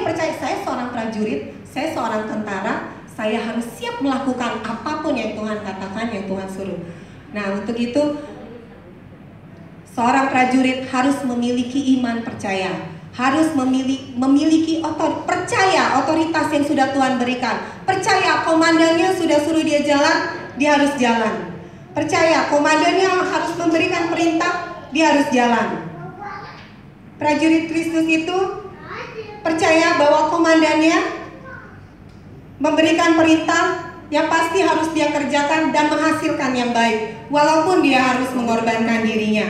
dia percaya saya seorang prajurit, saya seorang tentara, saya harus siap melakukan apapun yang Tuhan katakan, yang Tuhan suruh. Nah, untuk itu seorang prajurit harus memiliki iman percaya, harus memiliki percaya otoritas yang sudah Tuhan berikan. Percaya komandannya sudah suruh dia jalan, dia harus jalan. Percaya komandannya harus memberikan perintah, dia harus jalan. Prajurit Kristus itu percaya bahwa komandannya memberikan perintah yang pasti harus dia kerjakan dan menghasilkan yang baik, walaupun dia harus mengorbankan dirinya.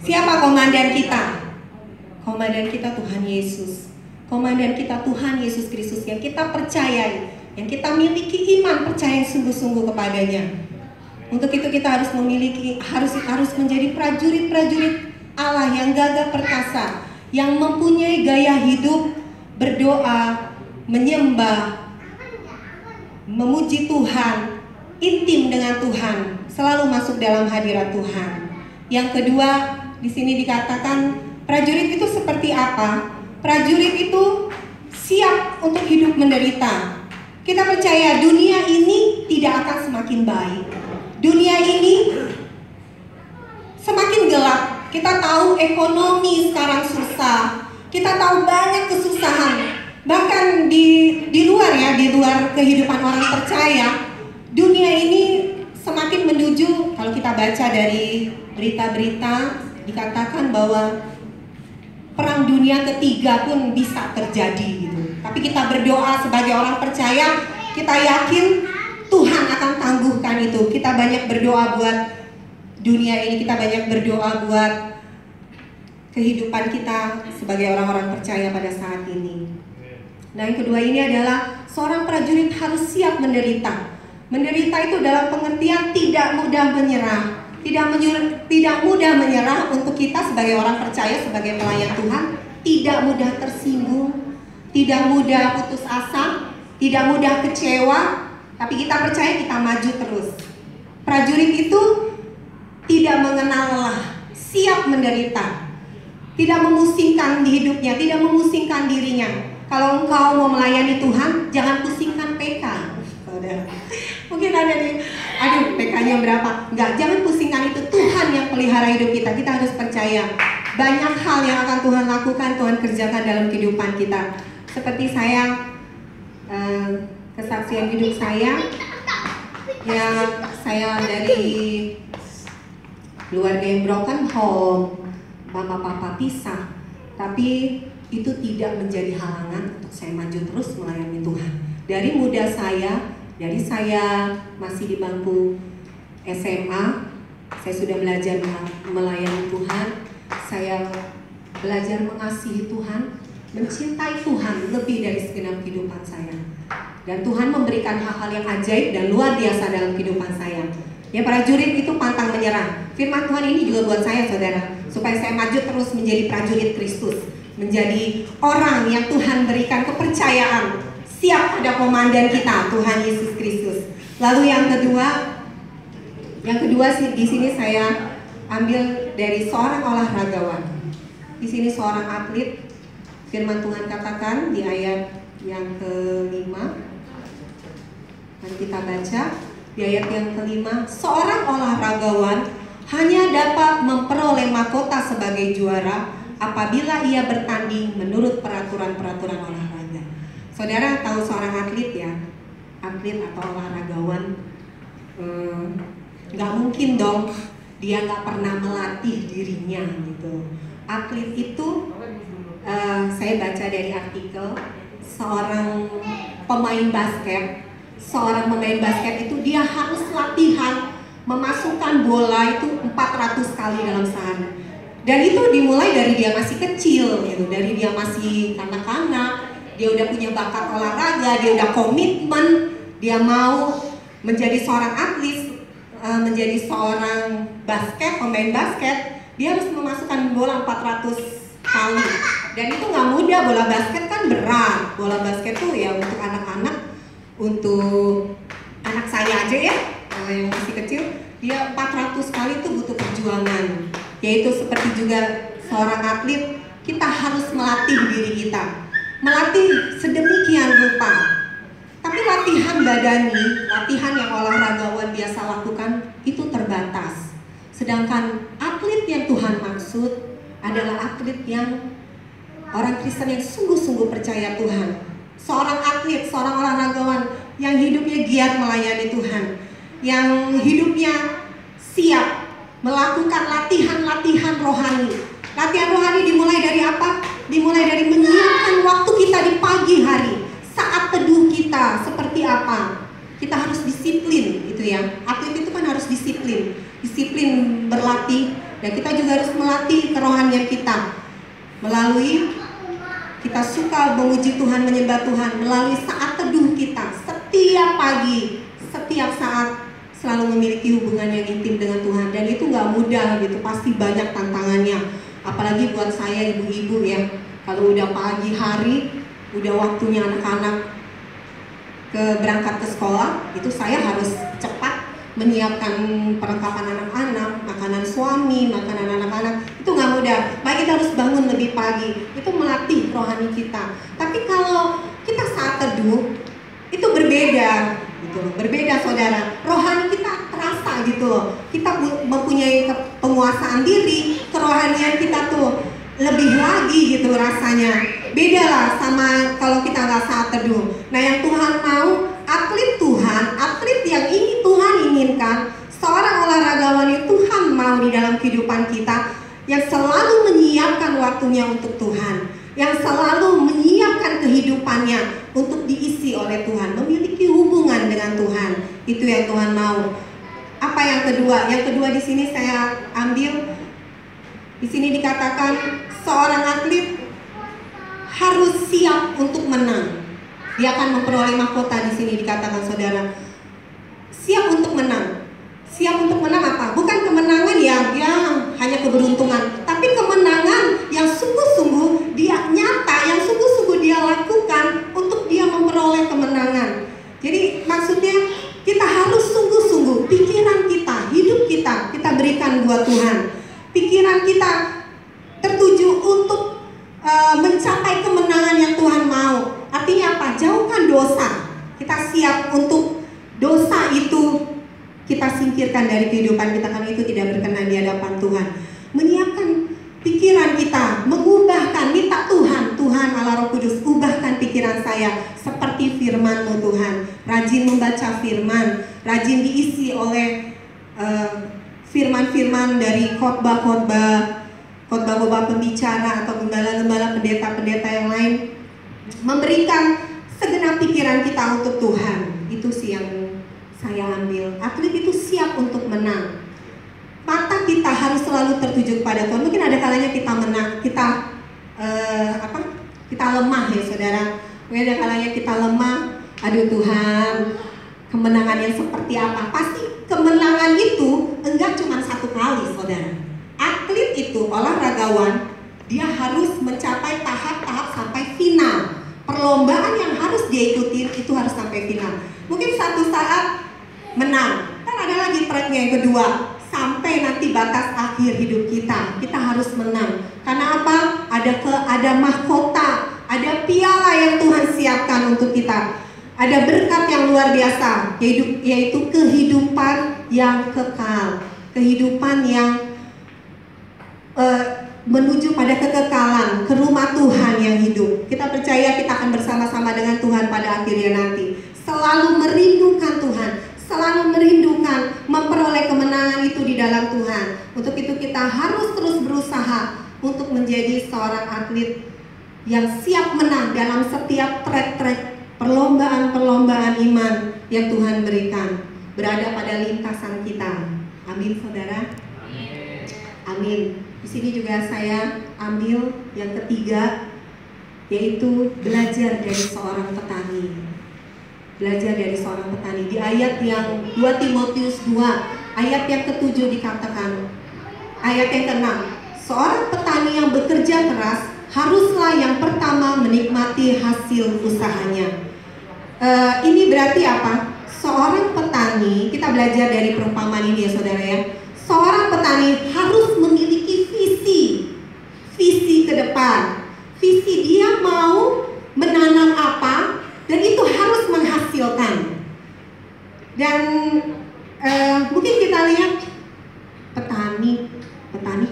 Siapa komandan kita? Komandan kita Tuhan Yesus. Komandan kita Tuhan Yesus Kristus yang kita percayai, yang kita miliki iman percaya yang sungguh-sungguh kepadanya. Untuk itu kita harus harus menjadi prajurit-prajurit Allah yang gagah perkasa, yang mempunyai gaya hidup berdoa, menyembah, memuji Tuhan, intim dengan Tuhan, selalu masuk dalam hadirat Tuhan. Yang kedua, di sini dikatakan prajurit itu seperti apa? Prajurit itu siap untuk hidup menderita. Kita percaya dunia ini tidak akan semakin baik. Dunia ini semakin gelap. Kita tahu ekonomi sekarang susah. Kita tahu banyak kesusahan. Bahkan di luar kehidupan orang percaya, dunia ini semakin menuju, kalau kita baca dari berita-berita, dikatakan bahwa perang dunia ketiga pun bisa terjadi gitu. Tapi kita berdoa sebagai orang percaya, kita yakin Tuhan akan tangguhkan itu. Kita banyak berdoa buat dunia ini, kita banyak berdoa buat kehidupan kita sebagai orang-orang percaya pada saat ini. Nah, yang kedua ini adalah seorang prajurit harus siap menderita. Menderita itu dalam pengertian tidak mudah menyerah, tidak mudah menyerah untuk kita sebagai orang percaya, sebagai pelayan Tuhan, tidak mudah tersinggung, tidak mudah putus asa, tidak mudah kecewa, tapi kita percaya kita maju terus. Prajurit itu tidak mengenal lelah, siap menderita, tidak memusingkan di hidupnya, tidak memusingkan dirinya. Kalau engkau mau melayani Tuhan, jangan pusingkan PK, saudara. Mungkin ada nih, aduh PK-nya berapa? Enggak, jangan pusingkan itu. Tuhan yang pelihara hidup kita. Kita harus percaya banyak hal yang akan Tuhan lakukan, Tuhan kerjakan dalam kehidupan kita. Seperti saya, kesaksian hidup saya, ya saya dari keluarga yang broken home, mama papa pisah, tapi itu tidak menjadi halangan untuk saya maju terus melayani Tuhan. Dari muda dari saya masih di bangku SMA, saya sudah belajar melayani Tuhan. Saya belajar mengasihi Tuhan, mencintai Tuhan lebih dari segenap kehidupan saya. Dan Tuhan memberikan hal-hal yang ajaib dan luar biasa dalam kehidupan saya. Ya, prajurit itu pantang menyerah. Firman Tuhan ini juga buat saya, saudara, supaya saya maju terus menjadi prajurit Kristus, menjadi orang yang Tuhan berikan kepercayaan, siap pada komandan kita, Tuhan Yesus Kristus. Lalu yang kedua di sini saya ambil dari seorang olahragawan. Di sini seorang atlet. Firman Tuhan katakan di ayat yang kelima. Mari kita baca di ayat yang kelima. Seorang olahragawan hanya dapat memperoleh mahkota sebagai juara apabila ia bertanding menurut peraturan-peraturan olahraga. Saudara tahu seorang atlet ya, atlet atau olahragawan, nggak mungkin dong dia nggak pernah melatih dirinya gitu. Atlet itu, saya baca dari artikel, seorang pemain basket itu dia harus latihan memasukkan bola itu 400 kali dalam sehari. Dan itu dimulai dari dia masih kecil gitu, dari dia masih kanak-kanak, dia udah punya bakat olahraga, dia udah komitmen, dia mau menjadi seorang atlet, menjadi seorang pemain basket, dia harus memasukkan bola 400 kali. Dan itu nggak mudah, bola basket kan berat. Bola basket tuh ya untuk anak-anak, untuk anak saya aja ya, yang masih kecil, dia 400 kali itu butuh perjuangan. Yaitu seperti juga seorang atlet, kita harus melatih diri kita. melatih sedemikian rupa. Tapi latihan badani, latihan yang olahragawan biasa lakukan itu terbatas. Sedangkan atlet yang Tuhan maksud adalah atlet yang orang Kristen yang sungguh-sungguh percaya Tuhan. Seorang atlet, seorang olahragawan yang hidupnya giat melayani Tuhan, yang hidupnya siap melakukan latihan-latihan rohani. Latihan rohani dimulai dari apa? Dimulai dari menyiapkan waktu kita di pagi hari. Saat teduh kita seperti apa? Kita harus disiplin gitu ya. Atlet itu kan harus disiplin. Disiplin berlatih, dan kita juga harus melatih kerohanian kita melalui kita suka memuji Tuhan, menyembah Tuhan, melalui saat teduh kita setiap pagi, setiap saat selalu memiliki hubungan yang intim dengan Tuhan. Dan itu nggak mudah gitu, pasti banyak tantangannya. Apalagi buat saya ibu-ibu ya, kalau udah pagi hari, udah waktunya anak-anak berangkat ke sekolah, itu saya harus cepat menyiapkan perlengkapan anak-anak, makanan suami, makanan anak-anak. Itu nggak mudah. Baik, kita harus bangun lebih pagi. Itu melatih rohani kita. Tapi kalau kita saat teduh, itu berbeda, gitu loh. Berbeda saudara. Rohani kita terasa gitu loh. Kita mempunyai penguasaan diri, kerohanian kita tuh lebih lagi gitu rasanya. Beda lah sama kalau kita nggak saat teduh. Nah, yang Tuhan mau, atlet Tuhan, atlet yang ini Tuhan inginkan, seorang olahragawan yang Tuhan mau di dalam kehidupan kita, yang selalu menyiapkan waktunya untuk Tuhan, yang selalu menyiapkan kehidupannya untuk diisi oleh Tuhan, memiliki hubungan dengan Tuhan. Itu yang Tuhan mau. Apa yang kedua? Yang kedua di sini saya ambil, di sini dikatakan seorang atlet harus siap untuk menang. Dia akan memperoleh mahkota. Di sini dikatakan saudara, siap untuk menang. Siap untuk menang apa? Bukan kemenangan yang hanya keberuntungan, tapi kemenangan yang sungguh-sungguh dia nyata, yang sungguh-sungguh dia lakukan untuk dia memperoleh kemenangan. Jadi maksudnya kita harus sungguh-sungguh, pikiran kita, hidup kita berikan buat Tuhan. Pikiran kita tertuju untuk mencapai kemenangan yang Tuhan mau. Artinya apa? Jauhkan dosa. Kita siap untuk dosa itu kita singkirkan dari kehidupan kita, karena itu tidak berkenan di hadapan Tuhan. Menyiapkan pikiran kita, mengubahkan, minta Tuhan Allah Roh Kudus, ubahkan pikiran saya seperti firman-Mu Tuhan. Rajin membaca firman, rajin diisi oleh firman-firman dari khotbah-khotbah pembicara atau gembala-gembala, pendeta-pendeta yang lain, memberikan segenap pikiran kita untuk Tuhan. Itu sih yang saya ambil. Atlet itu siap untuk menang. Mata kita harus selalu tertuju kepada Tuhan. Mungkin ada kalanya kita menang, kita lemah ya saudara. Mungkin ada kalanya kita lemah. Aduh Tuhan, kemenangan yang seperti apa? Pasti kemenangan itu enggak cuma satu kali saudara. Atlet itu, olahragawan, dia harus mencapai tahap-tahap sampai final. Perlombaan yang harus dia ikuti itu harus sampai final. Mungkin satu saat menang, kan ada lagi tracknya yang kedua, sampai nanti batas akhir hidup kita harus menang. Karena apa? Ada mahkota, ada piala yang Tuhan siapkan untuk kita. Ada berkat yang luar biasa, yaitu kehidupan yang kekal, kehidupan yang menuju pada kekekalan, ke rumah Tuhan yang hidup. Kita percaya kita akan bersama-sama dengan Tuhan pada akhirnya nanti. Selalu merindukan Tuhan, selalu merindukan memperoleh kemenangan itu di dalam Tuhan. Untuk itu kita harus terus berusaha untuk menjadi seorang atlet yang siap menang dalam setiap trek-trek perlombaan-perlombaan iman yang Tuhan berikan, berada pada lintasan kita. Amin saudara. Amin. Di sini juga saya ambil yang ketiga, yaitu belajar dari seorang petani. Belajar dari seorang petani. Di ayat yang 2 Timotius 2, ayat yang ke-7 dikatakan, ayat yang ke-6, seorang petani yang bekerja keras haruslah yang pertama menikmati hasil usahanya. Ini berarti apa? Seorang petani, kita belajar dari perumpamaan ini ya saudara ya. Seorang petani harus memiliki visi ke depan. Visi dia mau Dan mungkin kita lihat petani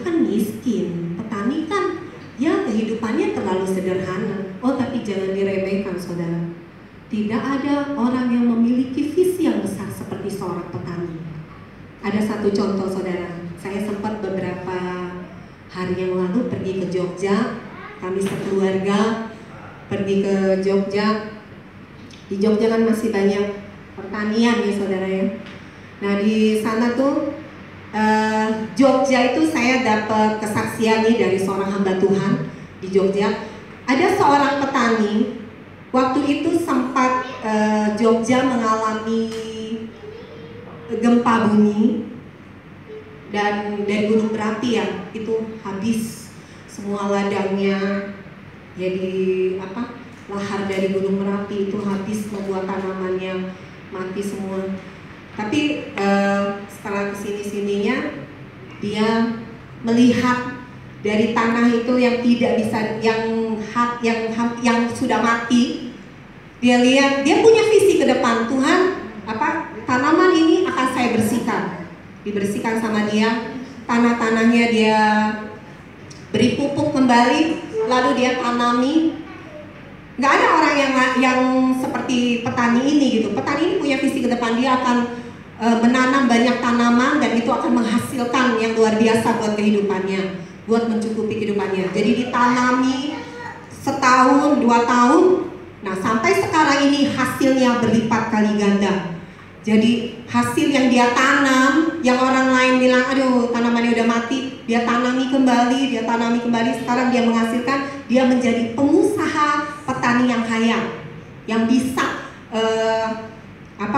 kan miskin, petani kan ya kehidupannya terlalu sederhana. Oh, tapi jangan diremehkan saudara. Tidak ada orang yang memiliki visi yang besar seperti seorang petani. Ada satu contoh saudara, saya sempat beberapa hari yang lalu pergi ke Jogja. Kami sekeluarga pergi ke Jogja. Di Jogja kan masih banyak pertanian ya saudara ya. Nah di sana tuh Jogja itu saya dapat kesaksian nih dari seorang hamba Tuhan di Jogja. Ada seorang petani, waktu itu sempat Jogja mengalami gempa bumi dan dari gunung berapi ya, itu habis semua ladangnya. Jadi lahar dari gunung Merapi itu habis, membuat tanamannya mati semua. Tapi setelah kesini-sininya dia melihat dari tanah itu yang tidak bisa, yang sudah mati. Dia lihat, dia punya visi ke depan. Tuhan, tanaman ini akan saya bersihkan. Dibersihkan sama dia. Tanah-tanahnya dia beri pupuk kembali, lalu dia tanami. Nggak ada orang yang seperti petani ini gitu. Petani ini punya visi ke depan, dia akan menanam banyak tanaman dan itu akan menghasilkan yang luar biasa buat kehidupannya, buat mencukupi kehidupannya. Jadi ditanami setahun, 2 tahun, nah sampai sekarang ini hasilnya berlipat kali ganda. Jadi hasil yang dia tanam, yang orang lain bilang aduh tanamannya udah mati, dia tanami kembali, sekarang dia menghasilkan, dia menjadi pengusaha petani yang kaya, yang bisa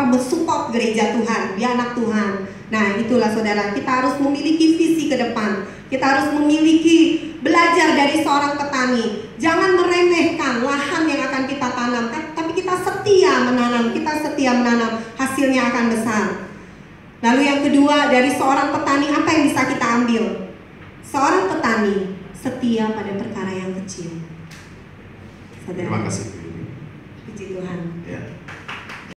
mensupport gereja Tuhan, dia anak Tuhan. Nah itulah saudara, kita harus memiliki visi ke depan. Kita harus memiliki, belajar dari seorang petani. Jangan meremehkan lahan yang akan kita tanam, tapi kita setia menanam, hasilnya akan besar. Lalu yang kedua, dari seorang petani apa yang bisa kita ambil? Seorang petani setia pada perkara yang kecil. Saudara. Terima kasih. Puji Tuhan. Ya.